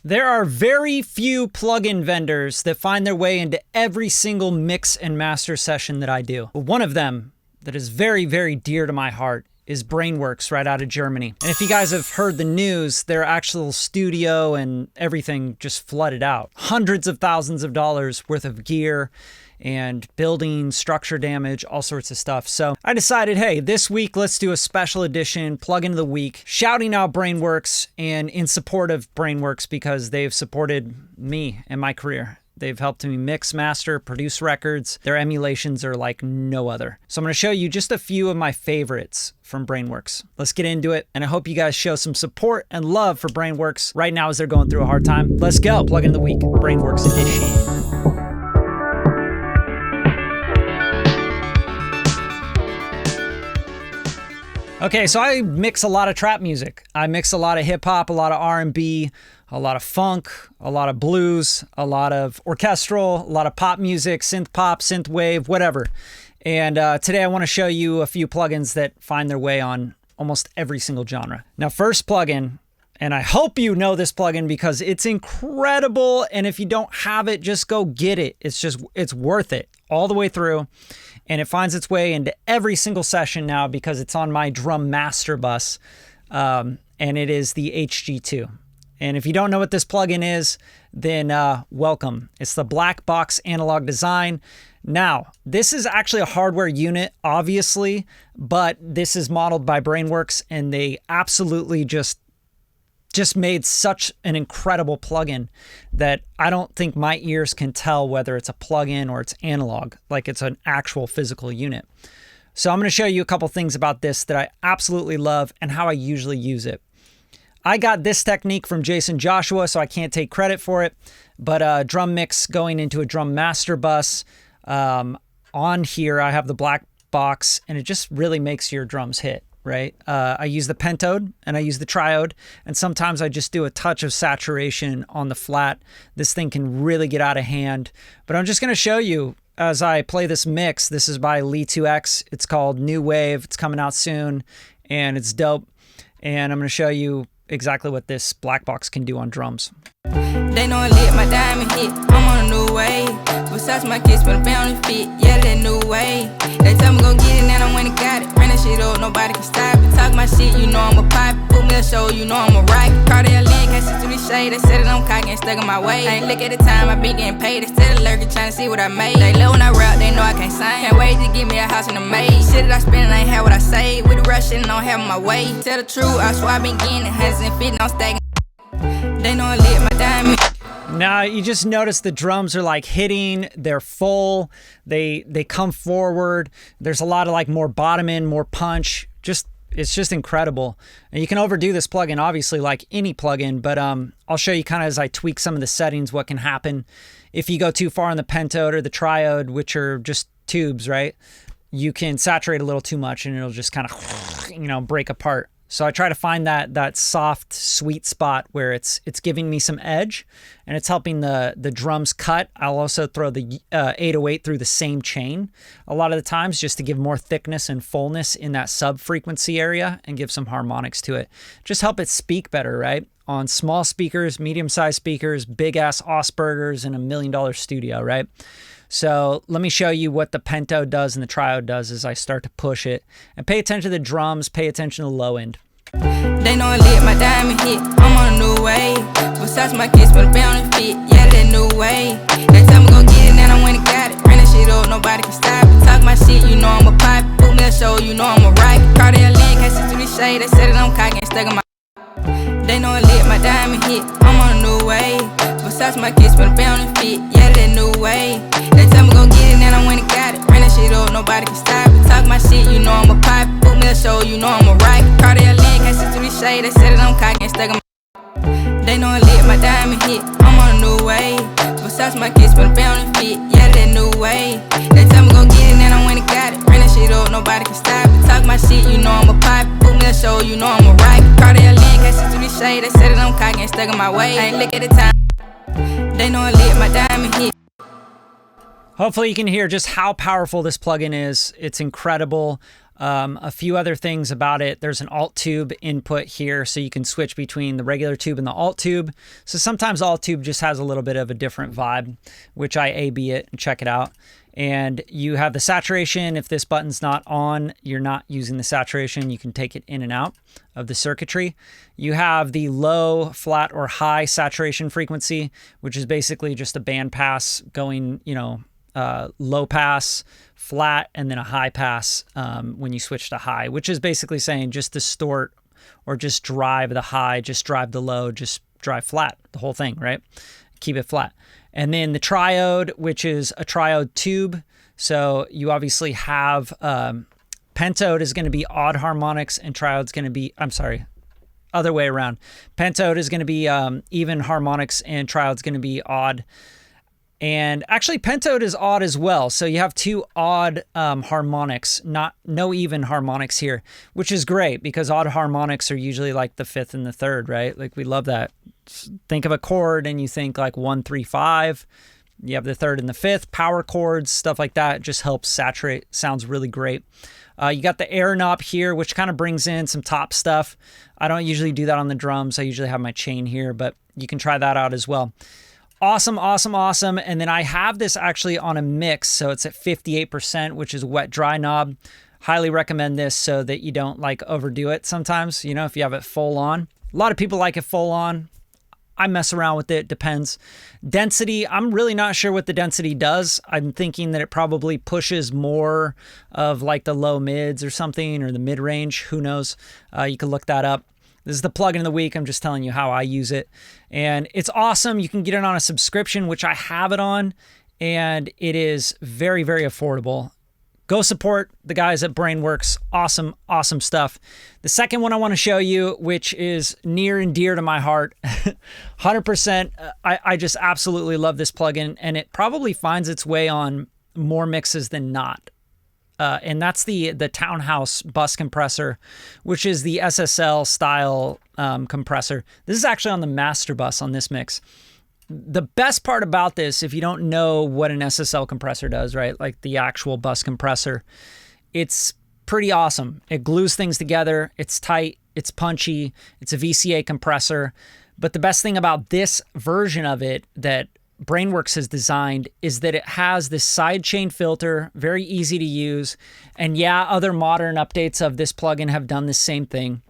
There are very few plugin vendors that find their way into every single mix and master session that I do. But one of them that is very, very dear to my heart is Brainworx right out of Germany. And if you guys have heard the news, their actual studio and everything just flooded out. Hundreds of thousands of dollars worth of gear and building, structure damage, all sorts of stuff. So I decided, hey, this week, let's do a special edition plugin of the week, shouting out Brainworx and in support of Brainworx because they've supported me and my career. They've helped me mix, master, produce records. Their emulations are like no other. So I'm going to show you just a few of my favorites from Brainworx. Let's get into it. And I hope you guys show some support and love for Brainworx right now as they're going through a hard time. Let's go. Plugin of the week, Brainworx edition. Okay, so I mix a lot of trap music. I mix a lot of hip hop, a lot of R&B, a lot of funk, a lot of blues, a lot of orchestral, a lot of pop music, synth pop, synth wave, whatever. And today I want to show you a few plugins that find their way on almost every single genre. Now, first plugin, and I hope you know this plugin because it's incredible. And if you don't have it, just go get it. It's worth it all the way through. And it finds its way into every single session now because it's on my drum master bus. And it is the HG2. And if you don't know what this plugin is, then welcome. It's the black box analog design. Now, this is actually a hardware unit, obviously, but this is modeled by Brainworx, and they absolutely just made such an incredible plugin that I don't think my ears can tell whether it's a plugin or it's analog, like it's an actual physical unit. So I'm going to show you a couple things about this that I absolutely love and how I usually use it. I got this technique from Jason Joshua, so I can't take credit for it, but a drum mix going into a drum master bus. On here, I have the black box, and it just really makes your drums hit. Right? I use the pentode and I use the triode, and sometimes I just do a touch of saturation on the flat. This thing can really get out of hand, but I'm just going to show you as I play this mix. This is by Lee2X. It's called New Wave. It's coming out soon and it's dope. And I'm going to show you exactly what this black box can do on drums. They know I lit my diamond hit. I'm on a new wave. Besides my kids, but I'm bound to fit. Yeah, that new way. They tell me go get it, and I went and got it. Ran that shit up, nobody can stop it. Talk my shit, you know I'm a pop. Put me a show, you know I'm a rock. Cardiac link, can't see through the shade. They said it on cock, ain't stuck in my way. I ain't look at the time, I been getting paid. Instead of lurking, trying to see what I made. They love when I rap, they know I can't sing. Can't wait to give me a house and a maid. Shit that I spend, I ain't had what I saved. With the rush, shit, I don't have my way. Tell the truth, I swear I been getting it. 150, I'm stacking. They know I lit my diamond. Now you just notice the drums are like hitting, they're full, they come forward. There's a lot of like more bottom end, more punch. It's just incredible. And you can overdo this plugin, obviously, like any plugin, but I'll show you kind of as I tweak some of the settings what can happen if you go too far on the pentode or the triode, which are just tubes, right? You can saturate a little too much and it'll just kind of, break apart. So I try to find that soft, sweet spot where it's giving me some edge and it's helping the drums cut. I'll also throw the 808 through the same chain a lot of the times just to give more thickness and fullness in that sub frequency area and give some harmonics to it. Just help it speak better, right? On small speakers, medium-sized speakers, big-ass Aspergers in $1 million studio, right? So let me show you what the pentode does and the triode does as I start to push it. And pay attention to the drums, pay attention to the low end. They know I lit my diamond hit. I'm on a new wave. Besides my kids, but I'm bound to fit. Yeah, that new way. They tell me go get it, and I went and got it. Ran that shit up, nobody can stop it. Talk my shit, you know I'm a pop. Put me a show, you know I'm a rock. Cardiac link, can't see through the shade. They said it on cock, ain't stuck in my. They know I lit my diamond hit. I'm on a new wave. Besides my kids, but I'm bound to fit. Yeah, that new way. They tell me go get it, and I went and got it. Ran that shit up, nobody can stop it. Talk my shit, you know I'm a pop. Put me a show, you know I'm a rock. Cardiac link, can't see through the shade. They said it on cock, ain't stuck in my. They know I lit my diamond hit. I'm on a new wave. Besides my kids, but I'm bound to fit. Yeah, that new way. They tell me go get it, and I went and got it. Ran that shit up, nobody can stop it. Talk my shit, you know I'm a pop. Put me a show, you know I'm a rock. Cardiac link, can't see through the shade. They said it on cock, ain't stuck in my way. I ain't look at the time. They know I lit my diamond hit. Hopefully you can hear just how powerful this plugin is. It's incredible. A few other things about it. There's an alt tube input here, so you can switch between the regular tube and the alt tube. So sometimes alt tube just has a little bit of a different vibe, which I A/B it and check it out. And you have the saturation. If this button's not on, you're not using the saturation. You can take it in and out of the circuitry. You have the low, flat, or high saturation frequency, which is basically just a band pass going, low pass, flat, and then a high pass when you switch to high, which is basically saying just distort or just drive the high, just drive the low, just drive flat, the whole thing, right? Keep it flat. And then the triode, which is a triode tube. So you obviously have pentode is going to be odd harmonics and triode's going to be, other way around. Pentode is going to be even harmonics and triode's going to be odd. And actually pentode is odd as well. So you have two odd harmonics, no even harmonics here, which is great because odd harmonics are usually like the fifth and the third, right? Like we love that. Think of a chord and you think like 1, 3, 5. You have the third and the fifth, power chords, stuff like that. It just helps saturate. Sounds really great. You got the air knob here, which kind of brings in some top stuff. I don't usually do that on the drums. I usually have my chain here, but you can try that out as well. Awesome, awesome, awesome. And then I have this actually on a mix. So it's at 58%, which is wet dry knob. Highly recommend this so that you don't like overdo it sometimes, if you have it full on. A lot of people like it full on. I mess around with it, depends. Density, I'm really not sure what the density does. I'm thinking that it probably pushes more of like the low mids or something, or the mid range, who knows? You can look that up. This is the plugin of the week. I'm just telling you how I use it. And it's awesome. You can get it on a subscription, which I have it on, and it is very, very affordable. Go support the guys at Brainworx. Awesome, awesome stuff. The second one I want to show you, which is near and dear to my heart, 100%. I just absolutely love this plugin, and it probably finds its way on more mixes than not. And that's the Townhouse bus compressor, which is the SSL style compressor. This is actually on the master bus on this mix. The best part about this, if you don't know what an SSL compressor does, right? Like the actual bus compressor, it's pretty awesome. It glues things together. It's tight. It's punchy. It's a VCA compressor. But the best thing about this version of it that Brainworx has designed is that it has this sidechain filter, very easy to use. And yeah, other modern updates of this plugin have done the same thing.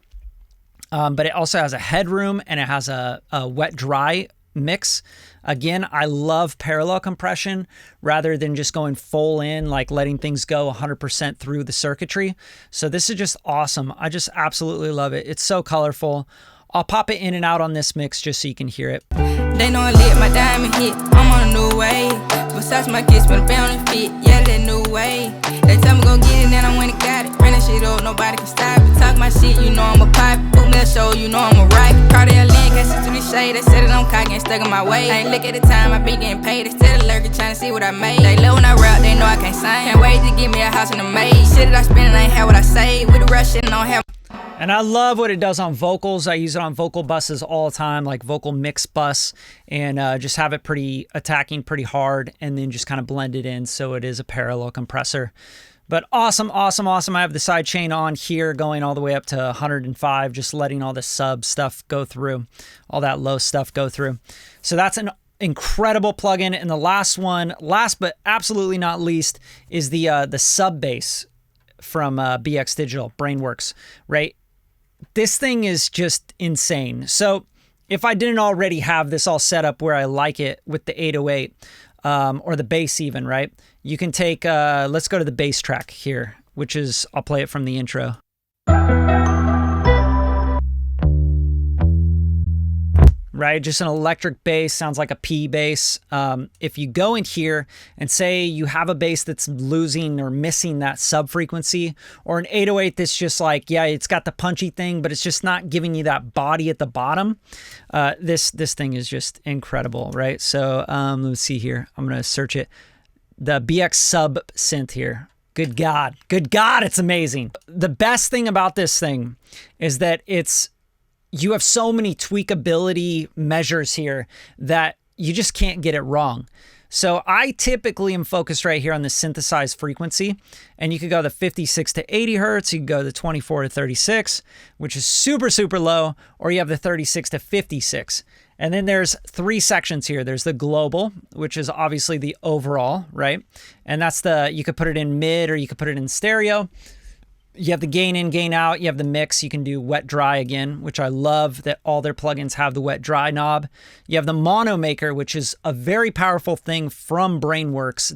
But it also has a headroom and it has a wet-dry mix. Again, I love parallel compression rather than just going full in, like letting things go 100% through the circuitry. So this is just awesome. I just absolutely love it. It's so colorful. I'll pop it in and out on this mix just so you can hear it. They know I lit my diamond hit. I'm on a new wave. Besides my kids, but bound and fit. Yeah, that new way. They tell me go get it, then I went and got it. Ran that shit up, nobody can stop it. Talk my shit, you know I'm a pipe. Boom that show, you know I'm a right. Cartier link, can't see through the shade. They said it on cock, ain't stuck in my way. I ain't look at the time, I been getting paid. They still lurking, trying to see what I made. They low when I rap, they know I can't sing. Can't wait to give me a house in the maid. Shit that I spend, I ain't have what I say. With the rush shit, I don't have. And I love what it does on vocals. I use it on vocal buses all the time, like vocal mix bus, and just have it pretty attacking, pretty hard, and then just kind of blend it in so it is a parallel compressor. But awesome, awesome, awesome. I have the side chain on here going all the way up to 105, just letting all the sub stuff go through, all that low stuff go through. So that's an incredible plugin. And the last one, last but absolutely not least, is the sub bass from BX Digital, Brainworx, right? This thing is just insane. So if I didn't already have this all set up where I like it with the 808 or the bass even, right? You can take, let's go to the bass track here, which is, I'll play it from the intro. Right? Just an electric bass, sounds like a P bass. If you go in here and say you have a bass that's losing or missing that sub frequency, or an 808 that's just like, yeah, it's got the punchy thing, but it's just not giving you that body at the bottom. This thing is just incredible, right? So let's see here. I'm going to search it. The BX Sub-Synth here. Good God, it's amazing. The best thing about this thing is that you have so many tweakability measures here that you just can't get it wrong. So I typically am focused right here on the synthesized frequency, and you could go the 56 to 80 hertz, you could go the 24 to 36, which is super, super low, or you have the 36 to 56. And then there's 3 sections here. There's the global, which is obviously the overall, right? And that's you could put it in mid or you could put it in stereo. You have the gain in, gain out. You have the mix. You can do wet, dry again, which I love that all their plugins have the wet, dry knob. You have the mono maker, which is a very powerful thing from Brainworx.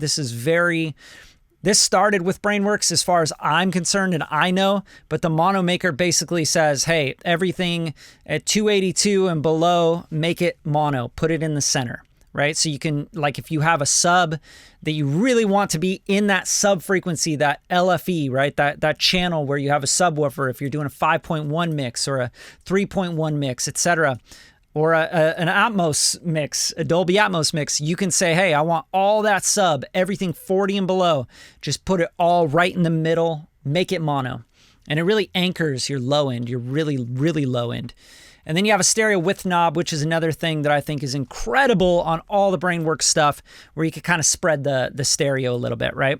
This started with Brainworx as far as I'm concerned and I know, but the mono maker basically says, hey, everything at 282 and below, make it mono, put it in the center, right? So you can, like if you have a sub that you really want to be in that sub frequency, that LFE, right? That channel where you have a subwoofer, if you're doing a 5.1 mix or a 3.1 mix, etc., or an Atmos mix, a Dolby Atmos mix, you can say, hey, I want all that sub, everything 40 and below, just put it all right in the middle, make it mono. And it really anchors your low end, your really, really low end. And then you have a stereo width knob, which is another thing that I think is incredible on all the Brainworx stuff, where you can kind of spread the stereo a little bit, right?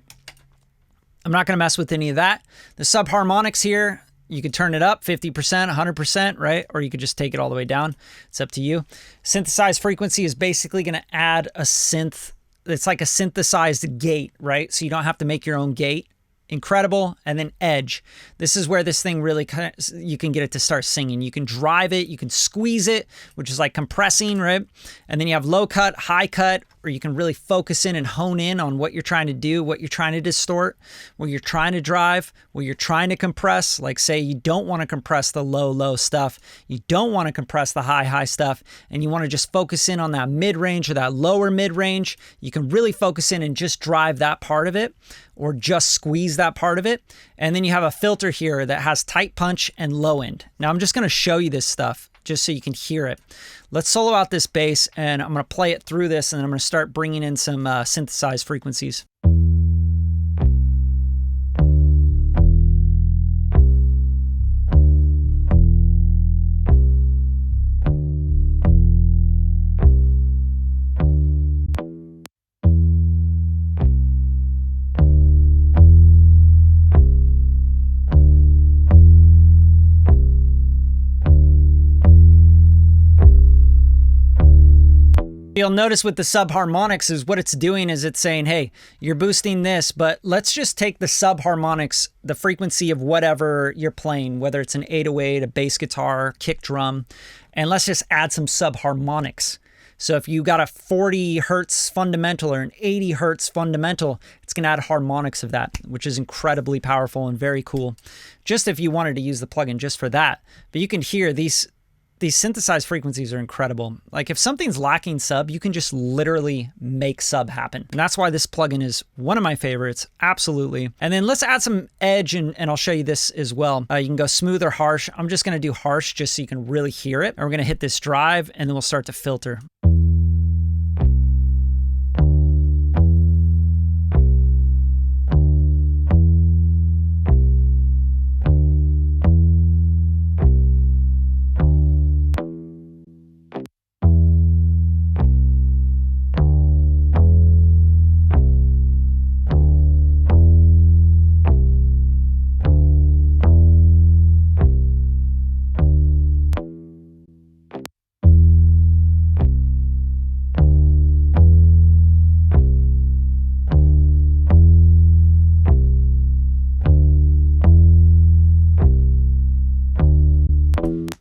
I'm not going to mess with any of that. The subharmonics here, you could turn it up 50%, 100%, right? Or you could just take it all the way down. It's up to you. Synthesized frequency is basically going to add a synth. It's like a synthesized gate, right? So you don't have to make your own gate. Incredible. And then edge. This is where this thing really kind of, you can get it to start singing. You can drive it, you can squeeze it, which is like compressing, right? And then you have low cut, high cut, or you can really focus in and hone in on what you're trying to do, what you're trying to distort, what you're trying to drive, what you're trying to compress. Like say you don't want to compress the low stuff. You don't want to compress the high stuff. And you want to just focus in on that mid-range or that lower mid-range. You can really focus in and just drive that part of it, or just squeeze that part of it. And then you have a filter here that has tight punch and low end. Now I'm just going to show you this stuff just so you can hear it. Let's solo out this bass, and I'm going to play it through this, and then I'm going to start bringing in some synthesized frequencies. You'll notice with the subharmonics is what it's doing is it's saying, hey, you're boosting this, but let's just take the subharmonics, the frequency of whatever you're playing, whether it's an 808, a bass guitar, kick drum, and let's just add some subharmonics. So if you got a 40 hertz fundamental or an 80 hertz fundamental, it's going to add harmonics of that, which is incredibly powerful and very cool. Just if you wanted to use the plugin just for that. But you can hear these synthesized frequencies are incredible. Like if something's lacking sub, you can just literally make sub happen. And that's why this plugin is one of my favorites, absolutely. And then let's add some edge, and I'll show you this as well. You can go smooth or harsh. I'm just gonna do harsh just so you can really hear it. And we're gonna hit this drive, and then we'll start to filter.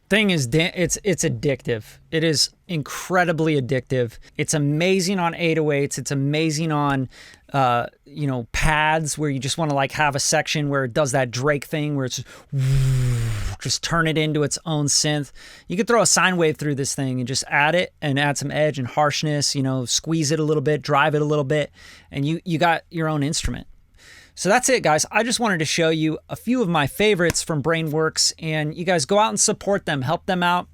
Thing is, it's addictive. It is incredibly addictive. It's amazing on 808s. It's amazing on pads where you just want to like have a section where it does that Drake thing where it's just turn it into its own synth. You could throw a sine wave through this thing and just add it and add some edge and harshness, squeeze it a little bit, drive it a little bit, and you got your own instrument. So that's it, guys. I just wanted to show you a few of my favorites from Brainworx, and you guys go out and support them, help them out,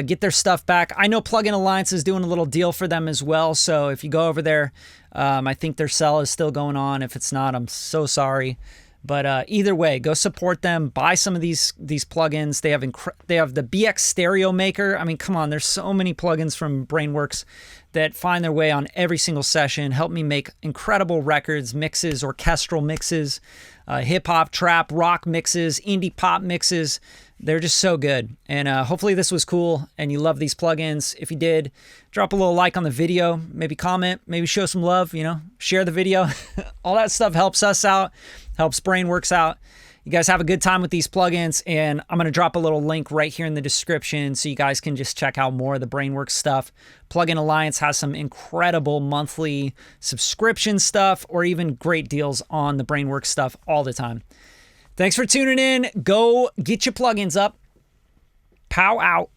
get their stuff back. I know Plugin Alliance is doing a little deal for them as well, so if you go over there, I think their sell is still going on. If it's not, I'm so sorry. But either way, go support them. Buy some of these plugins. They have the BX Stereo Maker. I mean, come on, there's so many plugins from Brainworx that find their way on every single session. Help me make incredible records, mixes, orchestral mixes, hip hop, trap, rock mixes, indie pop mixes. They're just so good. And hopefully this was cool and you love these plugins. If you did, drop a little like on the video, maybe comment, maybe show some love, share the video. All that stuff helps us out, helps Brainworx out. You guys have a good time with these plugins, and I'm going to drop a little link right here in the description so you guys can just check out more of the Brainworx stuff. Plugin Alliance has some incredible monthly subscription stuff or even great deals on the Brainworx stuff all the time. Thanks for tuning in. Go get your plugins up. POW out.